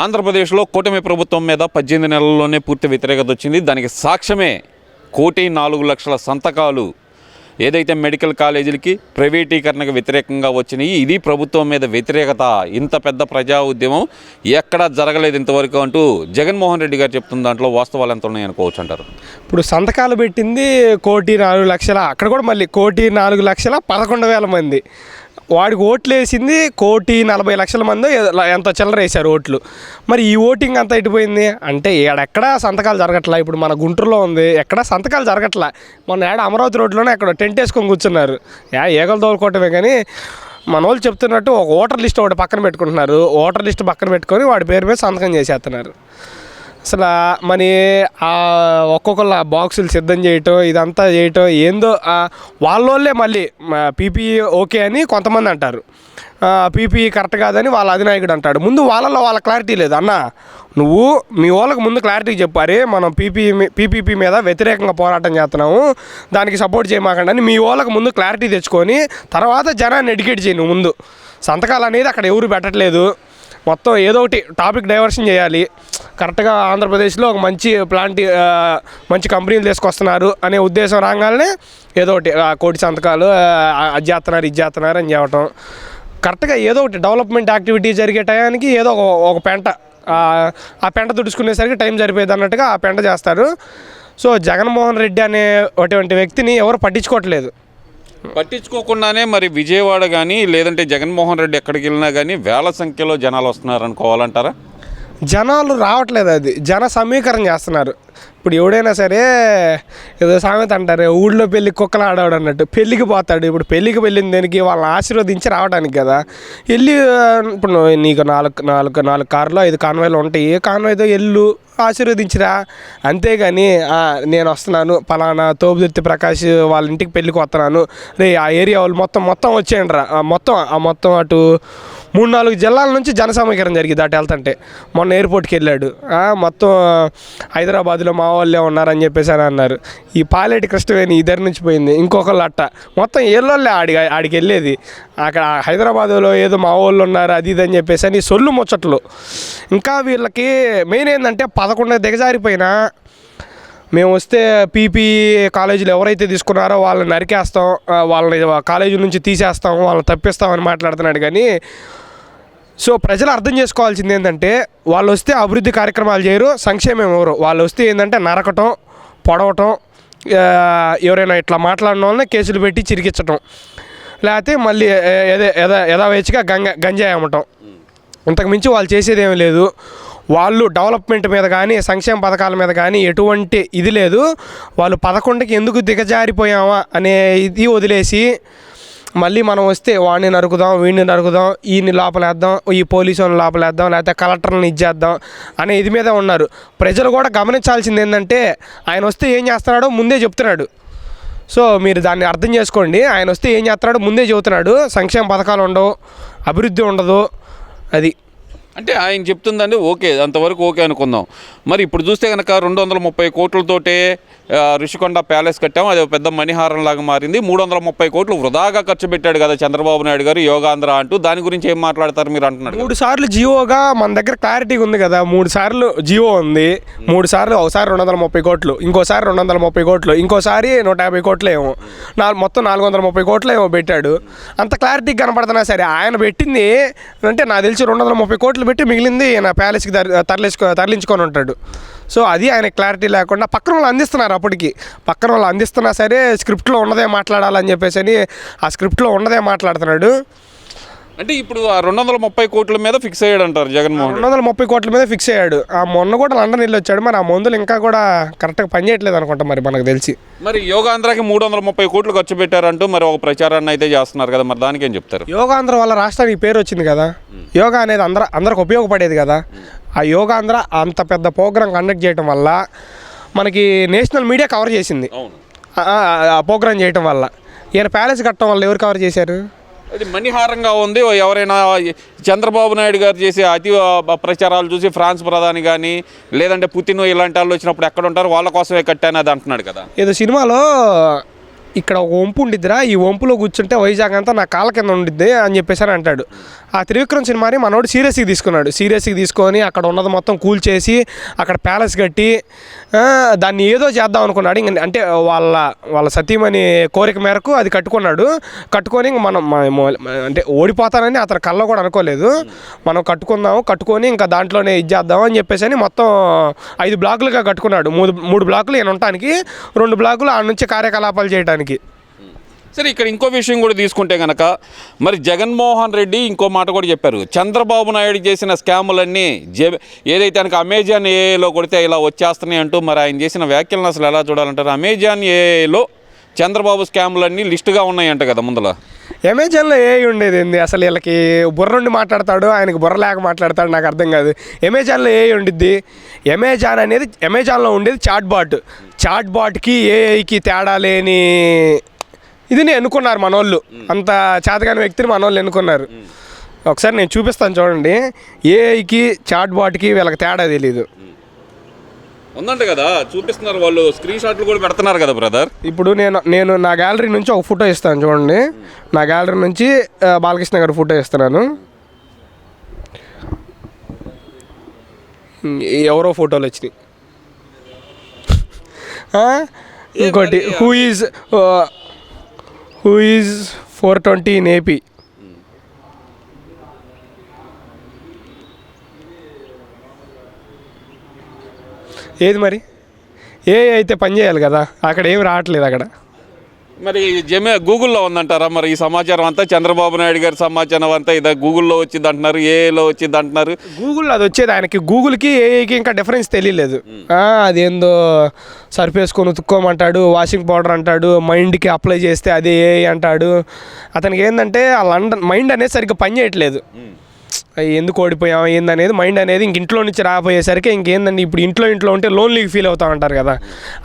ఆంధ్రప్రదేశ్లో కూటమి ప్రభుత్వం మీద 18 నెలల్లోనే పూర్తి వ్యతిరేకత వచ్చింది. దానికి సాక్ష్యమే 1,04,00,000 సంతకాలు ఏదైతే మెడికల్ కాలేజీలకి ప్రైవేటీకరణకు వ్యతిరేకంగా వచ్చినాయి. ఇది ప్రభుత్వం మీద వ్యతిరేకత. ఇంత పెద్ద ప్రజా ఉద్యమం ఎక్కడా జరగలేదు ఇంతవరకు అంటూ జగన్మోహన్ రెడ్డి గారు చెప్తున్న దాంట్లో వాస్తవాలు ఎంత ఉన్నాయి అనుకోవచ్చు అంటారు. ఇప్పుడు సంతకాలు పెట్టింది 1,04,00,000, అక్కడ కూడా మళ్ళీ 1,04,11,000 మంది. వాడికి ఓట్లు వేసింది 1,40,00,000 మంది ఎంత చిల్లర వేశారు ఓట్లు. మరి ఈ ఓటింగ్ అంతా ఎటుపోయింది అంటే ఎక్కడా సంతకాలు జరగట్లా. ఇప్పుడు మన గుంటూరులో ఉంది, ఎక్కడా సంతకాలు జరగట్లా. మొన్న అమరావతి రోడ్లోనే అక్కడ టెంట్ వేసుకొని కూర్చున్నారు. ఏగలు తోలుకోవటమే. కానీ మన వాళ్ళు చెప్తున్నట్టు ఒక ఓటర్ లిస్ట్ ఒకటి పక్కన పెట్టుకుంటున్నారు. ఓటర్ లిస్ట్ పక్కన పెట్టుకొని వాడి పేరు మీద సంతకం చేసేస్తున్నారు. అసలు మరి ఒక్కొక్కళ్ళ బాక్సులు సిద్ధం చేయటం, ఇదంతా చేయటం ఏందో వాళ్ళోళ్ళే మళ్ళీ పీపీఈ ఓకే అని కొంతమంది అంటారు, పీపీఈ కరెక్ట్ కాదని వాళ్ళ అధినాయకుడు అంటాడు. ముందు వాళ్ళ క్లారిటీ లేదు. అన్న నువ్వు మీ వాళ్ళకి ముందు క్లారిటీ చెప్పారు, మనం పీపీపీ మీద వ్యతిరేకంగా పోరాటం చేస్తున్నాము, దానికి సపోర్ట్ చేయమాకండి అని మీ వాళ్ళకి ముందు క్లారిటీ తెచ్చుకొని తర్వాత జనాన్ని ఎడ్యుకేట్ చేయి. నువ్వు ముందు సంతకాలు అనేది అక్కడ ఎవరు పెట్టట్లేదు. మొత్తం ఏదో ఒకటి టాపిక్ డైవర్షన్ చేయాలి. కరెక్ట్గా ఆంధ్రప్రదేశ్లో ఒక మంచి కంపెనీలు తీసుకొస్తున్నారు అనే ఉద్దేశం రాగానే ఏదో ఒకటి 1,00,00,000 సంతకాలు అది చేస్తున్నారు అని చెప్పటం. కరెక్ట్గా ఏదో ఒకటి డెవలప్మెంట్ యాక్టివిటీ జరిగే టయానికి ఏదో ఒక పెంట, ఆ పెంట తుడుచుకునేసరికి టైం సరిపోయేది అన్నట్టుగా ఆ పెంట చేస్తారు. సో జగన్మోహన్ రెడ్డి అనే అటువంటి వ్యక్తిని ఎవరు పట్టించుకోకుండానే మరి విజయవాడ కానీ లేదంటే జగన్మోహన్ రెడ్డి ఎక్కడికి వెళ్ళినా కానీ వేల సంఖ్యలో జనాలు వస్తున్నారు అనుకోవాలంటారా? జనాలు రావట్లేదు, అది జన సమీకరణ చేస్తున్నారు. ఇప్పుడు ఎవడైనా సరే ఏదో సామెత అంటారు, ఊళ్ళో పెళ్ళి కుక్కలు ఆడవాడు అన్నట్టు. పెళ్ళికి పోతాడు. ఇప్పుడు పెళ్ళికి వెళ్ళిన దానికి వాళ్ళని ఆశీర్వదించి రావడానికి కదా వెళ్ళి. ఇప్పుడు నీకు నాలుగు కార్లు 5 కాన్వాయ్లు ఉంటాయి, కాన్వాయ్తో ఎల్లు ఆశీర్వదించిరా. అంతేగాని నేను వస్తున్నాను పలానా తోపుదుర్తి ప్రకాష్ వాళ్ళ ఇంటికి పెళ్ళికి వస్తున్నాను రే ఆ ఏరియా వాళ్ళు మొత్తం వచ్చేయండి రా, మొత్తం అటు 3-4 జిల్లాల నుంచి జన సమీకరణ జరిగింది అటు వెళ్తుంటే. మొన్న ఎయిర్పోర్ట్కి వెళ్ళాడు, మొత్తం హైదరాబాద్లో మా వాళ్ళే ఉన్నారని చెప్పేసి అని అన్నారు. ఈ పాలేటి కృష్ణవేణి ఇద్దరి నుంచి పోయింది, ఇంకొకళ్ళు అట్ట మొత్తం ఏళ్ళోళ్ళే ఆడికి వెళ్ళేది. అక్కడ హైదరాబాద్లో ఏదో మా వాళ్ళు ఉన్నారు అది ఇది అని చెప్పేసి అని సొల్లు ముచ్చట్లు. ఇంకా వీళ్ళకి మెయిన్ ఏంటంటే 11 దిగజారిపోయినా మేము వస్తే పీపీ కాలేజీలు ఎవరైతే తీసుకున్నారో వాళ్ళని నరికేస్తాం, వాళ్ళని కాలేజీ నుంచి తీసేస్తాం, వాళ్ళని తప్పిస్తామని మాట్లాడుతున్నాడు. కానీ సో ప్రజలు అర్థం చేసుకోవాల్సింది ఏంటంటే వాళ్ళు వస్తే అభివృద్ధి కార్యక్రమాలు చేయరు, సంక్షేమం ఎవరు. వాళ్ళు వస్తే ఏంటంటే నరకటం, పొడవటం, ఎవరైనా ఇట్లా మాట్లాడిన వాళ్ళని కేసులు పెట్టి చిరికించటం, లేకపోతే మళ్ళీ యథావేచిగా గంజాయి అమ్మటం. ఇంతకు మించి వాళ్ళు చేసేది ఏమీ లేదు. వాళ్ళు డెవలప్మెంట్ మీద కానీ సంక్షేమ పథకాల మీద కానీ ఎటువంటి ఇది లేదు. వాళ్ళు 11కి ఎందుకు దిగజారిపోయామా అనే ఇది వదిలేసి మళ్ళీ మనం వస్తే వాడిని నరుకుదాం, వీడిని నరుకుదాం, ఈయన్ని లోపలేద్దాం, ఈ పోలీసు వాళ్ళని లోపలేద్దాం, లేకపోతే కలెక్టర్ని ఇచ్చేద్దాం అనే ఇది మీద ఉన్నారు. ప్రజలు కూడా గమనించాల్సింది ఏంటంటే ఆయన వస్తే ఏం చేస్తున్నాడో ముందే చెప్తున్నాడు. సో మీరు దాన్ని అర్థం చేసుకోండి. ఆయన వస్తే ఏం చేస్తున్నాడో ముందే చెబుతున్నాడు. సంక్షేమ పథకాలు ఉండవు, అభివృద్ధి ఉండదు. అది అంటే ఆయన చెప్తుందండి. ఓకే, అంతవరకు ఓకే అనుకుందాం. మరి ఇప్పుడు చూస్తే కనుక 230 కోట్లతోటే ఋషికొండ ప్యాలెస్ కట్టాము, అది పెద్ద మణిహారం లాగా మారింది. 330 కోట్లు వృధాగా ఖర్చు పెట్టాడు కదా చంద్రబాబు నాయుడు గారు యోగాంధ్ర అంటూ. దాని గురించి ఏం మాట్లాడతారు మీరు అంటున్నారు? 3 సార్లు జియోగా మన దగ్గర క్లారిటీగా ఉంది కదా. 3 సార్లు జియో ఉంది, 3 సార్లు ఒకసారి 230 కోట్లు, ఇంకోసారి 230 కోట్లు, ఇంకోసారి 150 కోట్లు ఏమో, మొత్తం 430 కోట్లు ఏమో పెట్టాడు. అంత క్లారిటీగా కనపడుతున్నా సరే ఆయన పెట్టింది అంటే నాకు తెలిసి 230 కోట్లు పెట్టి మిగిలింది నా ప్యాలెస్కి తరలించుకొని ఉంటాడు. సో అది ఆయన క్లారిటీ లేకుండా పక్కన వాళ్ళు అందిస్తున్నారు. అప్పటికి పక్కన వాళ్ళు అందిస్తున్నా సరే స్క్రిప్ట్లో ఉన్నదే మాట్లాడాలని చెప్పేసి అని ఆ స్క్రిప్ట్లో ఉన్నదే మాట్లాడుతున్నాడు. అంటే ఇప్పుడు ఆ 230 కోట్ల మీద ఫిక్స్ అయ్యాడు అంటారు జగన్మోహన్. 230 కోట్ల మీద ఫిక్స్ అయ్యాడు. ఆ మొన్న కూడా లండన్ వెళ్ళి వచ్చాడు. మరి ఆ మందులు ఇంకా కూడా కరెక్ట్గా పనిచేయట్లేదు అనుకుంటా మరి మనకు తెలిసి. మరి యోగాంధ్రకి 330 కోట్లు ఖర్చు పెట్టారంటూ మరి ఒక ప్రచారాన్ని అయితే చేస్తున్నారు కదా, మరి దానికి ఏం చెప్తారు? యోగాంధ్ర వల్ల రాష్ట్రానికి పేరు వచ్చింది కదా. యోగా అనేది అందరికి ఉపయోగపడేది కదా. ఆ యోగాంధ్ర అంత పెద్ద ప్రోగ్రాం కండక్ట్ చేయడం వల్ల మనకి నేషనల్ మీడియా కవర్ చేసింది. ఆ ప్రోగ్రాం చేయటం వల్ల. ఈయన ప్యాలెస్ కట్టడం వల్ల ఎవరు కవర్ చేశారు? అది మణిహారంగా ఉంది. ఎవరైనా చంద్రబాబు నాయుడు గారు చేసే అతి ప్రచారాలు చూసి ఫ్రాన్స్ ప్రధాని కానీ లేదంటే పుతిన్ ఇలాంటి వాళ్ళు వచ్చినప్పుడు ఎక్కడ ఉంటారు, వాళ్ళ కోసమే కట్టాను అది అంటున్నాడు కదా. ఏదో సినిమాలో ఇక్కడ ఒక వంపు ఉండిద్దిరా, ఈ వంపులో కూర్చుంటే వైజాగ్ అంతా నా కాళ్ళ కింద ఉండిద్ది అని చెప్పేసి అని అంటాడు. ఆ త్రివిక్రమ్ సినిమాని మనోడు సీరియస్గా తీసుకున్నాడు. సీరియస్గా తీసుకొని అక్కడ ఉన్నది మొత్తం కూల్చేసి అక్కడ ప్యాలెస్ కట్టి దాన్ని ఏదో చేద్దాం అనుకున్నాడు. ఇంక అంటే వాళ్ళ సతీమణి కోరిక మేరకు అది కట్టుకొని ఇంక మనం అంటే ఓడిపోతానని అతని కల్లో కూడా అనుకోలేదు. మనం కట్టుకొని ఇంకా దాంట్లోనే ఇది చేద్దాం అని చెప్పేసి అని మొత్తం 5 బ్లాకులుగా కట్టుకున్నాడు. 3 బ్లాకులు ఈయన ఉండటానికి, 2 బ్లాకులు ఆ నుంచి కార్యకలాపాలు చేయడానికి. సరే, ఇక్కడ ఇంకో విషయం కూడా తీసుకుంటే కనుక మరి జగన్మోహన్ రెడ్డి ఇంకో మాట కూడా చెప్పారు. చంద్రబాబు నాయుడు చేసిన స్కాములన్నీ ఏదైతే కనుక అమెజాన్ ఏఏలో కొడితే ఇలా వచ్చేస్తున్నాయి అంటూ మరి ఆయన చేసిన వ్యాఖ్యలను అసలు ఎలా చూడాలంటారు? అమెజాన్ ఏఏలో చంద్రబాబు స్కాములన్నీ లిస్టుగా ఉన్నాయంట కదా ముందల. అమెజాన్లో ఏ ఉండేది ఏంది అసలు? వీళ్ళకి బుర్ర ఉండి మాట్లాడతాడు, ఆయనకి బుర్ర లేక మాట్లాడతాడు, నాకు అర్థం కాదు. అమెజాన్లో ఏ ఉండిద్ది? అమెజాన్లో ఉండేది చాట్ బాట్కి ఏఐకి తేడా లేని ఇది ఎన్నుకున్నారు మనోళ్ళు. అంత చేతగాని వ్యక్తిని మనోళ్ళు ఎన్నుకున్నారు. ఒకసారి నేను చూపిస్తాను చూడండి. ఏఐకి చాట్ బాట్కి వీళ్ళకి తేడా తెలీదు. ఉందంట కదా, చూపిస్తున్నారు వాళ్ళు, స్క్రీన్ షాట్లు కూడా పెడుతున్నారు కదా బ్రదర్. ఇప్పుడు నేను నా గ్యాలరీ నుంచి ఒక ఫోటో ఇస్తాను చూడండి. నా గ్యాలరీ నుంచి బాలకృష్ణ గారి ఫోటో ఇస్తున్నాను. ఎవరో ఫోటోలు వచ్చినాయి. ఇంకోటి హూ ఈజ్ 420 ఇన్ ఏపీ. ఏది మరి? ఏ అయితే పని చేయాలి కదా, అక్కడ ఏమి రావట్లేదు. అక్కడ మరి గూగుల్లో ఉందంటారా మరి ఈ సమాచారం అంతా? చంద్రబాబు నాయుడు గారి సమాచారం అంతా ఇదా గూగుల్లో వచ్చింది అంటున్నారు, ఏఐలో వచ్చింది అంటున్నారు. గూగుల్లో అది వచ్చేది ఆయనకి, గూగుల్కి ఏఐకి ఇంకా డిఫరెన్స్ తెలియలేదు. అదేందో సర్ఫ్ వేసుకొని ఉతుక్కోమంటాడు, వాషింగ్ పౌడర్ అంటాడు, మైండ్కి అప్లై చేస్తే అదే ఏఐ అంటాడు. అతనికి ఏంటంటే ఆ మైండ్ అనేది సరిగ్గా పని చేయట్లేదు. ఎందుకు ఓడిపోయాం ఏందనేది మైండ్ అనేది ఇంక ఇంట్లో నుంచి రాబోయేసరికి ఇంకేందండి, ఇప్పుడు ఇంట్లో ఉంటే లోన్లీగా ఫీల్ అవుతా ఉంటారు కదా.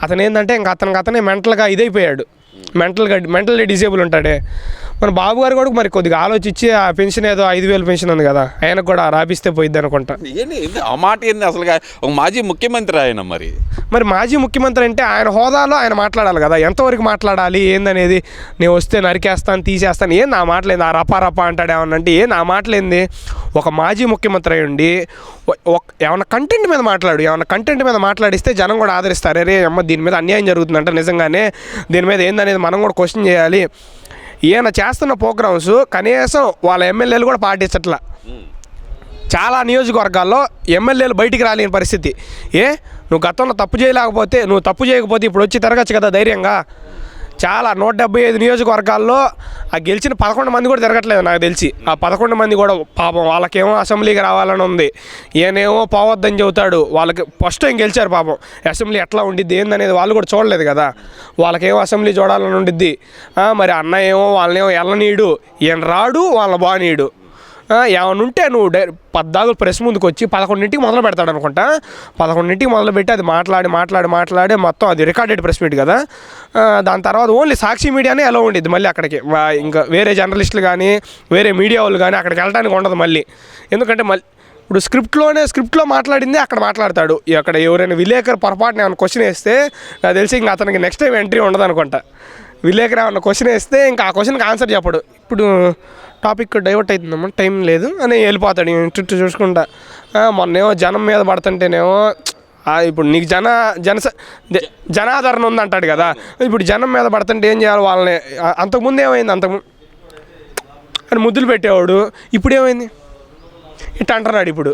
అతను ఏంటంటే ఇంక అతనే మెంటల్గా ఇదైపోయాడు. Mentally disable ఉంటాడే. మన బాబు గారు కూడా మరి కొద్దిగా ఆలోచించి ఆ పెన్షన్ ఏదో 5,000 పెన్షన్ ఉంది కదా, ఆయనకు కూడా రాపిస్తే పోయిద్ది అనుకుంటా. ఆ మాట ఏంది అసలు? ఒక మాజీ ముఖ్యమంత్రి ఆయన. మరి మాజీ ముఖ్యమంత్రి అంటే ఆయన హోదాలో ఆయన మాట్లాడాలి కదా. ఎంతవరకు మాట్లాడాలి ఏందనేది? నేను వస్తే నరికేస్తాను, తీసేస్తాను, ఏంది ఆ మాటలేంది? ఆ రపా అంటాడు ఏమన్నంటే ఏంది ఆ మాటలేంది? ఒక మాజీ ముఖ్యమంత్రి అయి ఉండి ఏమన్నా కంటెంట్ మీద మాట్లాడిస్తే జనం కూడా ఆదరిస్తారు. అరే అమ్మ దీని మీద అన్యాయం జరుగుతుందంట, నిజంగానే దీని మీద ఏందనేది మనం కూడా క్వశ్చన్ చేయాలి. ఈయన చేస్తున్న ప్రోగ్రామ్స్ కనీసం వాళ్ళ ఎమ్మెల్యేలు కూడా పాటించట్లా. చాలా నియోజకవర్గాల్లో ఎమ్మెల్యేలు బయటికి రాలేని పరిస్థితి. నువ్వు గతంలో తప్పు చేయకపోతే ఇప్పుడు వచ్చి తిరగచ్చు కదా ధైర్యంగా. చాలా 175 నియోజకవర్గాల్లో ఆ గెలిచిన 11 మంది కూడా తిరగట్లేదు నాకు తెలిసి. ఆ 11 మంది కూడా పాపం వాళ్ళకేమో అసెంబ్లీకి రావాలని ఉంది, ఈయనేమో పోవద్దని చెబుతాడు. వాళ్ళకి ఫస్ట్ టైం గెలిచారు పాపం. అసెంబ్లీ ఎట్లా ఉండిద్ది ఏందనేది వాళ్ళు కూడా చూడలేదు కదా. వాళ్ళకేమో అసెంబ్లీ చూడాలని ఉండిద్ది. మరి అన్న ఏమో వాళ్ళనేమో ఎల్లనీడు, ఈయన రాడు, వాళ్ళని బానీడు. ఏమైనా ఉంటే నువ్వు 10 ప్రెస్ ముందుకు వచ్చి 11ంటికి మొదలు పెడతాడు అనుకుంటా. 11ంటికి మొదలుపెట్టి అది మాట్లాడి మొత్తం అది రికార్డెడ్ ప్రెస్ మీట్ కదా. దాని తర్వాత ఓన్లీ సాక్షి మీడియానే ఎలా ఉండిద్ది మళ్ళీ అక్కడికి. ఇంకా వేరే జర్నలిస్టులు కానీ వేరే మీడియా వాళ్ళు కానీ అక్కడికి వెళ్ళడానికి ఉండదు మళ్ళీ. ఎందుకంటే ఇప్పుడు స్క్రిప్ట్లో మాట్లాడిందే అక్కడ మాట్లాడతాడు. అక్కడ ఎవరైనా విలేకరు పొరపాటున ఏమైనా క్వశ్చన్ వేస్తే నాకు తెలిసి ఇంకా అతనికి నెక్స్ట్ టైం ఎంట్రీ ఉండదు అనుకుంటా. విలేకరు ఏమన్నా క్వశ్చన్ వేస్తే ఇంకా ఆ క్వశ్చన్కి ఆన్సర్ చెప్పడు. ఇప్పుడు టాపిక్ డైవర్ట్ అవుతుందమ్మా, టైం లేదు అని వెళ్ళిపోతాడు చుట్టూ చూసుకుంటా. మొన్నేమో జనం మీద పడుతుంటేనేమో ఇప్పుడు నీకు జనాదరణ ఉందంటాడు కదా. ఇప్పుడు జనం మీద పడుతుంటే ఏం చేయాలి వాళ్ళని? అంతకుముందు ఏమైంది? అని ముద్దులు పెట్టేవాడు, ఇప్పుడు ఏమైంది ఇట్లా అంటున్నాడు. ఇప్పుడు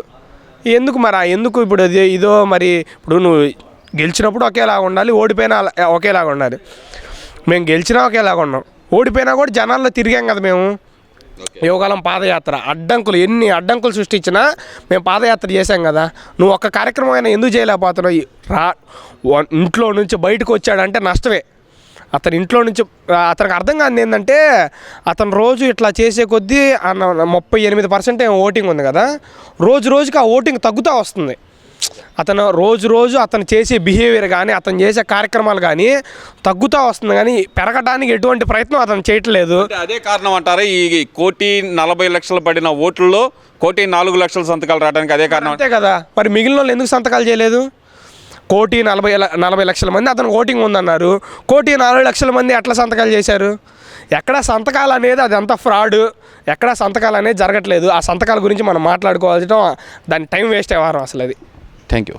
ఎందుకు ఇప్పుడు ఇదో మరి ఇప్పుడు నువ్వు గెలిచినప్పుడు ఒకేలాగా ఉండాలి, ఓడిపోయినా ఒకేలాగా ఉండాలి. మేము గెలిచినా ఒకేలాగా ఉన్నాం, ఓడిపోయినా కూడా జనాల్లో తిరిగాం కదా మేము. యువకాలం పాదయాత్ర ఎన్ని అడ్డంకులు సృష్టించినా మేము పాదయాత్ర చేశాం కదా. నువ్వు ఒక్క కార్యక్రమం అయినా ఎందుకు చేయలేకపోతున్నావు? ఇంట్లో నుంచి బయటకు వచ్చాడంటే నష్టమే. అతని ఇంట్లో నుంచి అతనికి అర్థం కాదు ఏంటంటే, అతను రోజు ఇట్లా చేసే కొద్దీ 38% ఓటింగ్ ఉంది కదా, రోజుకి ఆ ఓటింగ్ తగ్గుతూ వస్తుంది. అతను రోజు అతను చేసే బిహేవియర్ కానీ అతను చేసే కార్యక్రమాలు కానీ తగ్గుతూ వస్తుంది, కానీ పెరగడానికి ఎటువంటి ప్రయత్నం అతను చేయట్లేదు. అదే కారణం అంటారా ఈ 1,40,00,000 పడిన ఓట్లలో 1,04,00,000 సంతకాలు రావడానికి? అదే కారణం. అంతే కదా. మరి మిగిలిన వాళ్ళు ఎందుకు సంతకాలు చేయలేదు? 1,40,00,000 మంది అతను ఓటింగ్ ఉందన్నారు. 1,40,00,000 మంది ఎట్లా సంతకాలు చేశారు? ఎక్కడ సంతకాలు అనేది అదంతా ఫ్రాడ్, ఎక్కడ సంతకాలు అనేది జరగట్లేదు. ఆ సంతకాల గురించి మనం మాట్లాడుకోవాల్సిన దాని టైం వేస్ట్ అయ్యేవారం అసలు అది. Thank you.